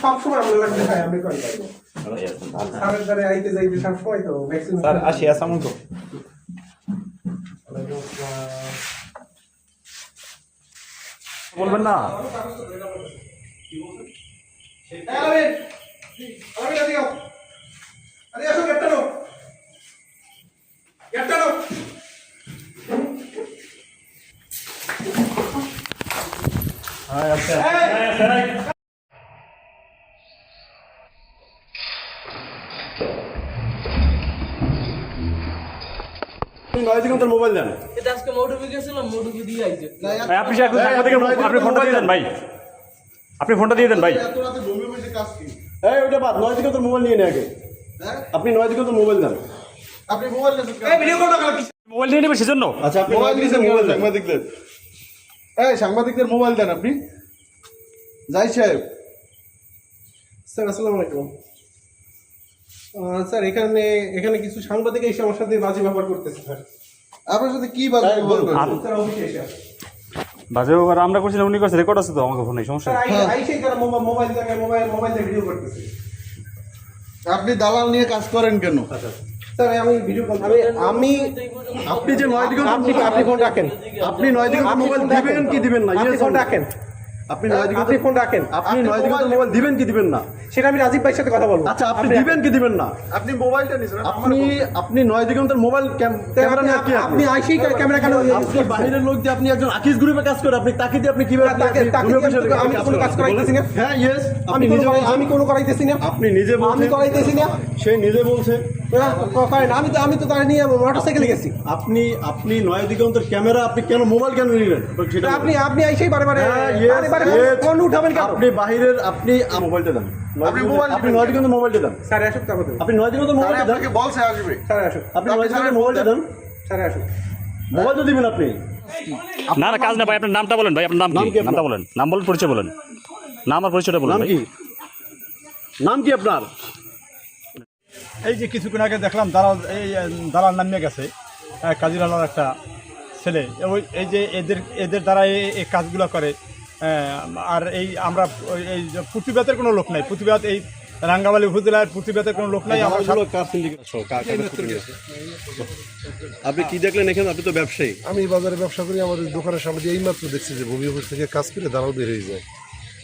সবসময় আমরা লাগবে ভাই আমি কই স্যারের দ্বারা আইতে যাইতে সবসময় তো ম্যাক্সিমাম স্যার আসি আসসালামু আলাইকুম বলবেন না মোবাইল দেন আপনি ফোনটা দিয়ে দেন ভাই আপনি ফোনটা দিয়ে দেন ভাই ওইটা বাদ 9 দিকে তোর মোবাইল নিয়ে নে আগে আপনি 9 দিকে তোর মোবাইল দেন আপনি মোবাইল মোবাইল নিয়ে নেবেন সেজন্য আচ্ছা আপনি মোবাইল দিয়েছেন মোবাইল সাংবাদিকদের সাংবাদিকদের মোবাইল দেন আপনি যাই সাহেব স্যার আসসালামু আলাইকুম স্যার এখানে কিছু সাংবাদিক এসে আমার সাথে বাজে ব্যবহার করতেছে স্যার আপনার সাথে কি বাজে ব্যবহার করছেন স্যার অফিসে এসে বাজে ব্যবহার আমরা করছি না উনি করছে রেকর্ড আছে তো আমাকে ফোনে সমস্যা স্যার আইসেই তারা মোবাইল দিয়ে ভিডিও করতেছে আপনি দালাল নিয়ে কাজ করেন কেন স্যার আমি ভিডিও কল আমি আপনি যে 9 দিকে আপনি ফোন রাখেন আপনি 9 দিকে মোবাইল দিবেন কি দিবেন না আপনি ফোন রাখেন আপনি 9 দিকে আপনি ফোন রাখেন আপনি 9 দিকে মোবাইল দিবেন কি দিবেন না সেটা আমি রাজীব ভাইয়ের সাথে কথা বলবো আচ্ছা আপনি দিবেন কি দিবেন না আপনি মোবাইলটা নিছেন আপনি 9 দিকে মোবাইল ক্যামেরা নিয়ে কি আপনি আইসেই ক্যামেরা কেন আপনি বাইরের লোক দিয়ে আপনি একজন আকিস গ্রুপে কাজ করে আপনি তাকে দিয়ে আপনি কিভাবে আমি কোনো কাজ করাইতেছি না হ্যাঁ ইয়েস আমি কোনো করাইতেছি না আপনি নিজে বলছেন আমি করাইতেছি না সে নিজে বলছে আমি তো তার নিয়ে মোটরসাইকেলে গেছি আপনি 9 দিগন্তের ক্যামেরা আপনি কেন মোবাইল কেন নিলেন সেটা আপনি আইসেই বারে ফোন উঠাবেন কেন আপনি বাহিরের আপনি মোবাইলটা দেন আপনি 9 দিগন্তের মোবাইলটা দেন স্যার আসুক তারপর আপনি 9 দিগন্তের মোবাইলটা দেন আপনাকে বলছে আসবে স্যার আসুক আপনি 9 দিগন্তের মোবাইলটা দেন স্যার আসুক মোবাইল তো দিবেন আপনি না না কাজ না ভাই আপনার নামটা বলেন ভাই আপনার নাম কি নামটা বলেন নাম বলেন পরিচয় বলেন নাম আর পরিচয়টা বলেন ভাই নাম কি আপনার এই যে কিছুক্ষণ আগে দেখলাম দালাল নামিয়ে গেছে কাজিরালার একটা ছেলে এই যে এদের দ্বারা এই কাজগুলো করে আর এই আমরা এই প্রতিবাদের কোনো লোক নাই প্রতিবাদ এই রাঙ্গামালী উপজেলার প্রতিবাদের কোনো লোক নাই আপনি কি দেখলেন এখানে আপনি তো ব্যবসায়ী আমি বাজারে ব্যবসা করি আমাদের দোকানের সামনে দিয়ে এইমাত্র দেখছি যে ভূমি অফিস থেকে কাজ করে দালাল বের হয়ে যায়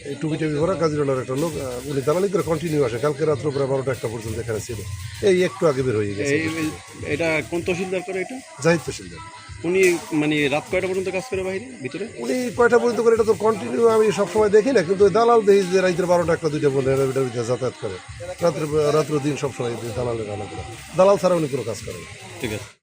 এই টুপি টাপি ভরা কাজিরালার একটা লোক উনি দালালি করে কন্টিনিউ আসে কালকে রাত্র প্রায় 12টা পর্যন্ত এখানে ছিল এই একটু আগে বের হয়ে গেছে এটা কোন তহসিলদার করে এটা জাহিদ তহসিলদার উনি মানে রাত কয়টা পর্যন্ত কাজ করে বাইরে ভিতরে উনি কয়টা পর্যন্ত করে এটা তো কন্টিনিউ আমি সবসময় দেখি না কিন্তু দালাল দেখি যে রাত্রে 12টা 2টা পর্যন্ত যাতায়াত করে রাত্র দিন সবসময় দালালের রান্না করে দালাল ছাড়া উনি কোনো কাজ করে ঠিক আছে